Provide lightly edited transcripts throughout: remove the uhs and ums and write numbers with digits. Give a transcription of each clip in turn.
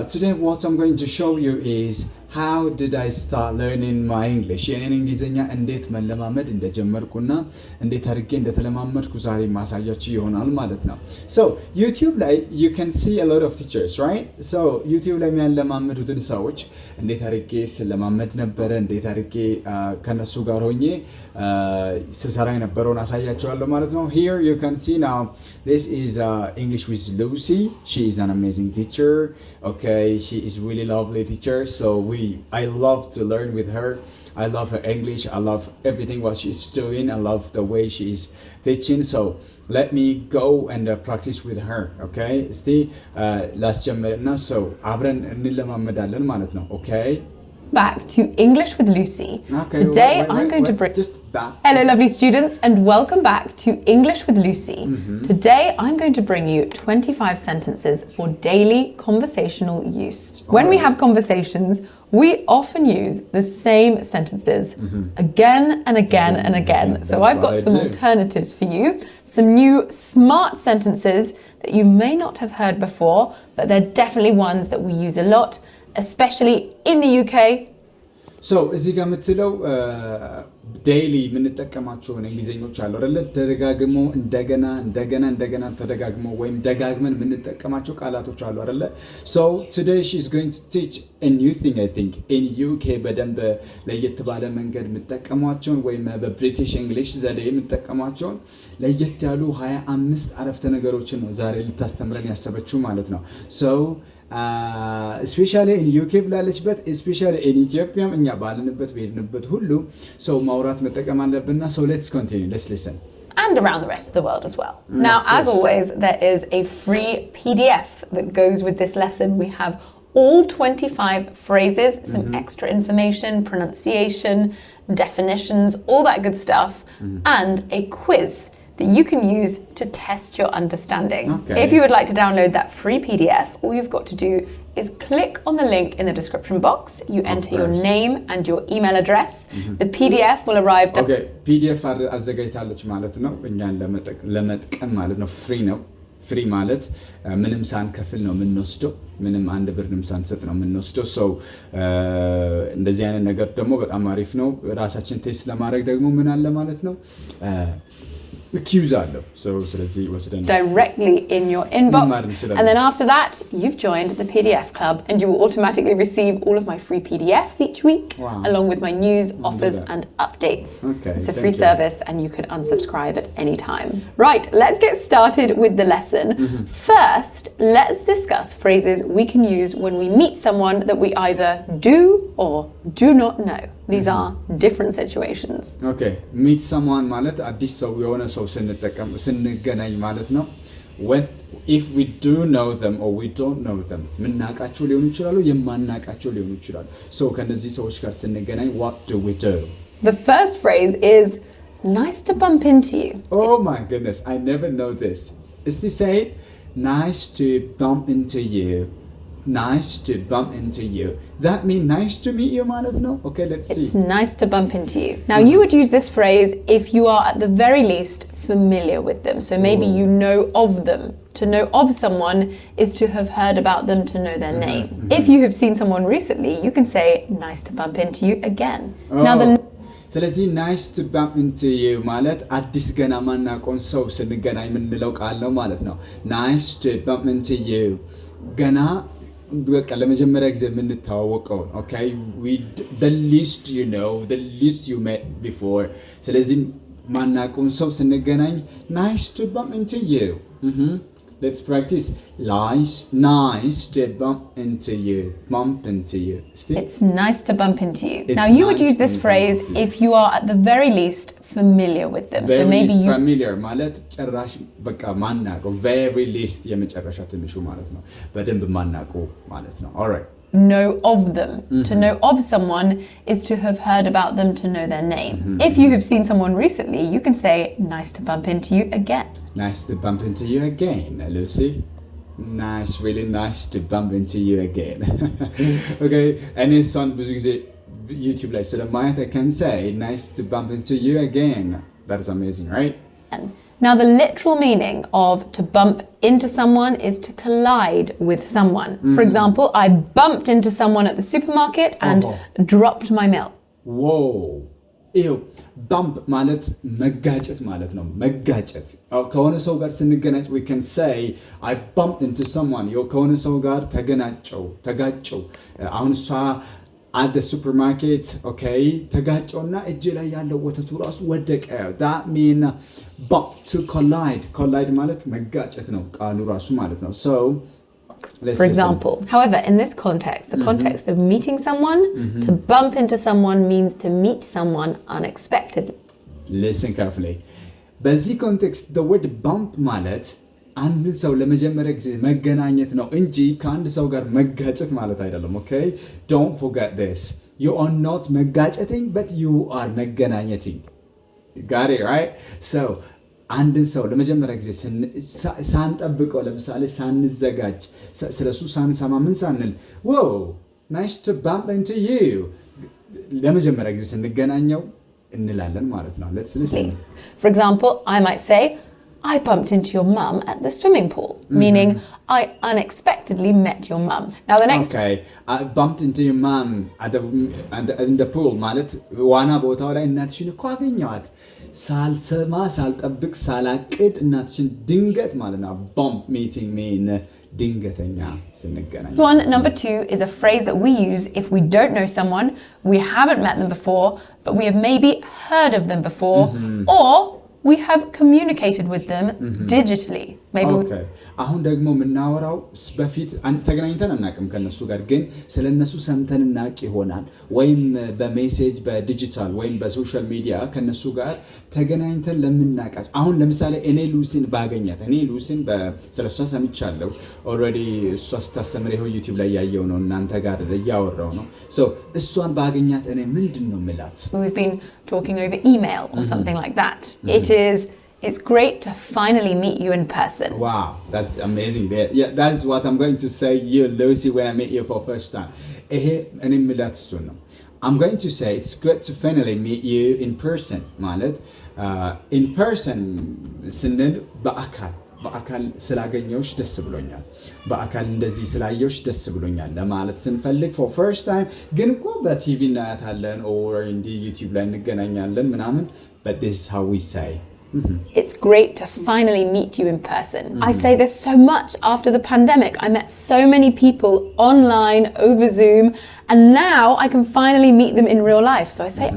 Today what I'm going to show you is how did I start learning my English የኔን እንግሊዘኛ እንዴት መለማመድ እንደጀመርኩና እንዴት አድርጌ እንደተለማመድኩ ዛሬ ማሳያችሁ ይሆናል ማለት ነው። So YouTube ላይ you can see a lot of teachers, right? So YouTube ላይ የሚያለማምዱትን ሰዎች እንዴት አድርጌ ስለማመድ ነበረ እንዴት አድርጌ ከነሱ ጋር ሆኜ ስሰራ የነበረውን አሳያችኋለሁ ማለት ነው። Here you can see now this is English with Lucy. She is an amazing teacher. Okay, she is really lovely teacher. So I love to learn with her. I love her English. I love everything what she's doing. I love the way she is teaching. So let me go and practice with her. Okay? እስቲ ላስጀምርና so አብረን እንለማመዳለን ማለት ነው. Okay? Back to English with Lucy. Okay, Today I'm going to bring... Just back. Hello lovely students and welcome back to English with Lucy. Today I'm going to bring you 25 sentences for daily conversational use. When we have conversations, we often use the same sentences again and again and again. So I've got some alternatives for you, some new smart sentences that you may not have heard before, but they're definitely ones that we use a lot, especially in the UK. So እዚህ ጋር የምትለው ዴይሊ የምንጠቀማቸውን እንግሊዘኞች አሉ አይደለ? ደጋግሞ እንደገና ተደጋግሞ ወይም ደጋግመን የምንጠቀማቸው ቃላቶች አሉ አይደለ? So today she's going to teach a new thing I think in UK በደንብ ለየት ባለ መንገድ የምጠቀሟቸውን ወይም በብሪቲሽ እንግሊሽ ዘዴ የምጠቀሟቸውን ለየት ያሉ 25 አረፍተ ነገሮችን ነው ዛሬ ልታስተምረን ያሰበችው ማለት ነው። So especially in UK ብላለችበት especially in Ethiopia እኛ ባለንበት በሄድንበት ሁሉ ሰው ማውራት መጠቀም አለብንና so let's continue, let's listen. And around the rest of the world as well. Now, as always, there is a free PDF that goes with this lesson. We have all 25 phrases, some extra information, pronunciation, definitions, all that good stuff, and a quiz that you can use to test your understanding. Okay. If you would like to download that free PDF, all you've got to do is click on the link in the description box. You enter your name and your email address. The PDF will arrive... Okay, PDF አዘጋጅታለች ማለት ነው። እኛን ለመጥቀም ማለት ነው። ፍሪ ነው። ፍሪ ማለት ምንም ሳንከፍል ነው የምንወስደው። ምንም አንድ ብርንም ሳንሰጥ ነው የምንወስደው። ሰው እንደዚህ አይነት ነገር ደግሞ በጣም አሪፍ ነው። ራሳችን ቴስት ለማድረግ ደግሞ ምን አለ ማለት ነው accuse አለው so ስለዚህ ወስደን directly in your inbox and then after that you've joined the PDF club and you will automatically receive all of my free PDFs each week along with my news, offers and updates. Okay, it's a free service and you can unsubscribe at any time. Right, let's get started with the lesson. First, let's discuss phrases we can use when we meet someone that we either do or do not know. These are different situations. Okay, meet someone ማለት አዲስ ሰው የሆነ ሰው ስንገናኝ ማለት ነው. When if we do know them or we don't know them ምናቃቸው ሊሆኑ ይችላሉ የማናቃቸው ሊሆኑ ይችላሉ. So ከነዚህ ሰዎች ጋር ስንገናኝ what do we do? The first phrase is nice to bump into you. Oh my goodness, I never know this. Is this say nice to bump into you? Nice to bump into you. That means nice to meet you ማለት ነው. Okay, let's see. It's nice to bump into you. Now you would use this phrase if you are at the very least familiar with them. So maybe you know of them. To know of someone is to have heard about them, to know their name. If you have seen someone recently, you can say nice to bump into you again. Now the ስለዚህ nice to bump into you ማለት አዲስ ገና ማናቆን ሰው ስንገናኝ የምንለው ቃል ነው ማለት ነው. Nice to bump into you. ገና በቃ ለመጀመሪያ ጊዜ የምንተዋወቀው okay the least you know, the least you met before. ስለዚህ ማናቆን ሰው ስንገናኝ nice to bump into you. Let's practice. Nice to bump into you. Bump into you. It's nice to bump into you. Now you would use this phrase if you are at the very least familiar with them. Very so maybe least familiar ማለት ጭራሽ በቃ ማናቀው very least የመጨረሻ ትንሹ ማለት ነው። በደንብ ማናቀው ማለት ነው. All right. Know of them. To know of someone is to have heard about them, to know their name. If you have seen someone recently, you can say nice to bump into you again. Nice to bump into you again, Lucy. Nice, really nice to bump into you again. Okay, and this one ብዙ ጊዜ YouTube ላይ ስለማየት I can say nice to bump into you again. That is amazing, right? Now, the literal meaning of to bump into someone is to collide with someone. For example, I bumped into someone at the supermarket and dropped my milk. Whoa. Ew. Bump ማለት መጋጨት ማለት ነው። መጋጨት ከሆነ ሰው ጋር ስንገናጭ we can say I bumped into someone. ከሆነ ሰው ጋር ተጋጨው። አሁን እሷ at the supermarket, okay, ተጋጨውና እጄ ላይ ያለው ወተቱ ራሱ ወደቀ. that mean bump, to collide ማለት መጋጨት ነው ቃሉ ራሱ ማለት ነው. So for example. However, in this context, the context of meeting someone, to bump into someone means to meet someone unexpectedly. Listen carefully. በዚህ ኮንቴክስት the word bump ማለት አንድ ሰው ለመጀመሪያ ጊዜ መገናኘት ነው እንጂ ከአንድ ሰው ጋር መጋጨት ማለት አይደለም. Okay? Don't forget this. You are not መጋጨting, but you are መገናኘting. You got it, right? So አንድን ሰው ለመጀመሪያ ጊዜ ሳንጠብቀው ለምሳሌ ሳንዘጋጅ ስለሱ ሳንሰማ ምን ሳንል whoa nice to bump into you ለመጀመሪያ ጊዜ ስንገናኘው እንላለን ማለት ነው. Let's listen. For example, I might say I bumped into your mum at the swimming pool, meaning I unexpectedly met your mum. Now the next Okay, I bumped into your mum in the pool ማለት ዋና ቦታው ላይ እናትሽን እኮ አገኘኋት ሳልሰማ ሳልጠብቅ ሳላቅድ እናትሽን ድንገት ማለት ነው. bump meeting mean ድንገተኛ ስንገናኝ. One, number 2 is a phrase that we use if we don't know someone, we haven't met them before, but we have maybe heard of them before, or we have communicated with them digitally. Maybe okay. አሁን ደግሞ የምናወራው በፊት ተገናኝተን አናውቅም ከነሱ ጋር ግን ስለነሱ ሰምተን እናውቅ ይሆናል ወይም በሜሴጅ በዲጂታል ወይም በሶሻል ሚዲያ ከነሱ ጋር ተገናኝተን ለምናውቃቸው አሁን ለምሳሌ እኔ ሉሲን ባገኛት እኔ ሉሲን ስለሷ ሰምቻለሁ ኦልሬዲ እሷ ስታስተምር ይሄው ዩቲዩብ ላይ ያየው ነው እናንተ ጋር እያወራው ነው ሶ እሷን ባገኛት እኔ ምንድነው ምላት we've been talking over email or something like that. It's great to finally meet you in person. Wow, that's amazing. Yeah, that's what I'm going to say you, Lucy, when I meet you for the first time. I'm going to say it's great to finally meet you in person. ማለት in person ስንል በአካል ስላገኘሁሽ ደስ ብሎኛል በአካል እንደዚህ ስላየሁሽ ደስ ብሎኛል ለማለት ስንፈልግ for first time ግን እኮ በቲቪ እናያታለን or እንዲህ ዩቲዩብ ላይ እንገናኛለን ምናምን but this is how we say It's great to finally meet you in person. I say this so much after the pandemic. I met so many people online, over Zoom, and now I can finally meet them in real life. So I say,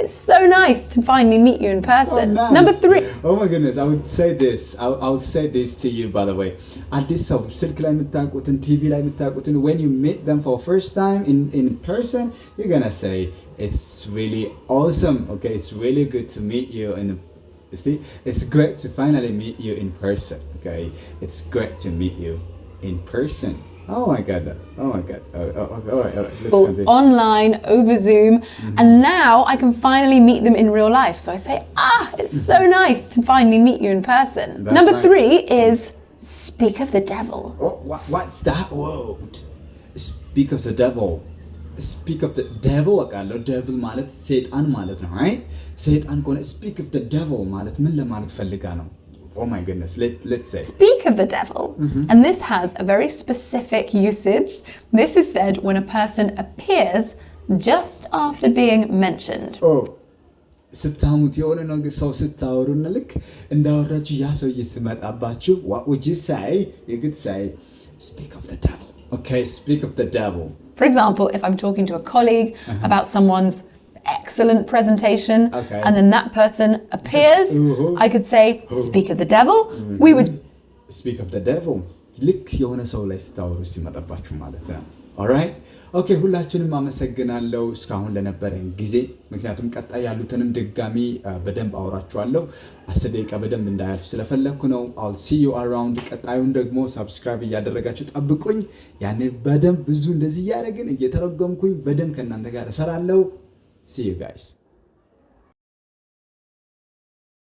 it's so nice to finally meet you in person. So nice. Number 3. Oh my goodness, I would say this. I'll say this to you, by the way. አዲስ ሰው ስልክ ላይ የምታውቁትን ቲቪ ላይ የምታውቁትን when you meet them for first time in person, you're gonna say, it's really awesome. Okay, it's really good to meet you It's great to finally meet you in person, okay? It's great to meet you in person. Oh my God. All right. Let's continue. Online, over Zoom, and now I can finally meet them in real life. So I say, it's so nice to finally meet you in person. That's Number right. 3 is speak of the devil. Oh, what's that word? Speak of the devil. Speak of the devil. devil ማለት ሰይጣን ማለት ነው, right? ሰይጣን ከሆነ speak of the devil ማለት ምን ለማለት ፈልጋ ነው? Oh my goodness, let's say. Speak of the devil. And this has a very specific usage. This is said when a person appears just after being mentioned. Oh. ስታሙት የሆነ ነገር ሰው ስታወሩና ልክ እንዳወራችሁ ያ ሰው ይስመጣባችሁ what would you say? You could say speak of the devil. Okay, speak of the devil. For example, if I'm talking to a colleague about someone's excellent presentation, and then that person appears, I could say, speak of the devil. We would speak of the devil. ልክ የሆነ ሰው ላይ ስታወሩ ሲመጣባችሁ ማለት ነው. All right? ኦኬ ሁላችንም አመሰግናለሁ እስካሁን ለነበረን ጊዜ ምክንያቱም ቀጣይ ያሉትንም ድጋሚ በደንብ አወራችኋለሁ 10 ደቂቃ በደንብ እንዳያልፍ ስለፈለኩ ነው I'll see you around ቀጣዩን ደግሞ ሰብስክራይብ እያደረጋችሁ ጠብቁኝ ያኔ በደንብ ብዙ እንደዚህ ያደረግን እየተረጎምኩኝ በደንብ ከእናንተ ጋር እሰራለሁ see you guys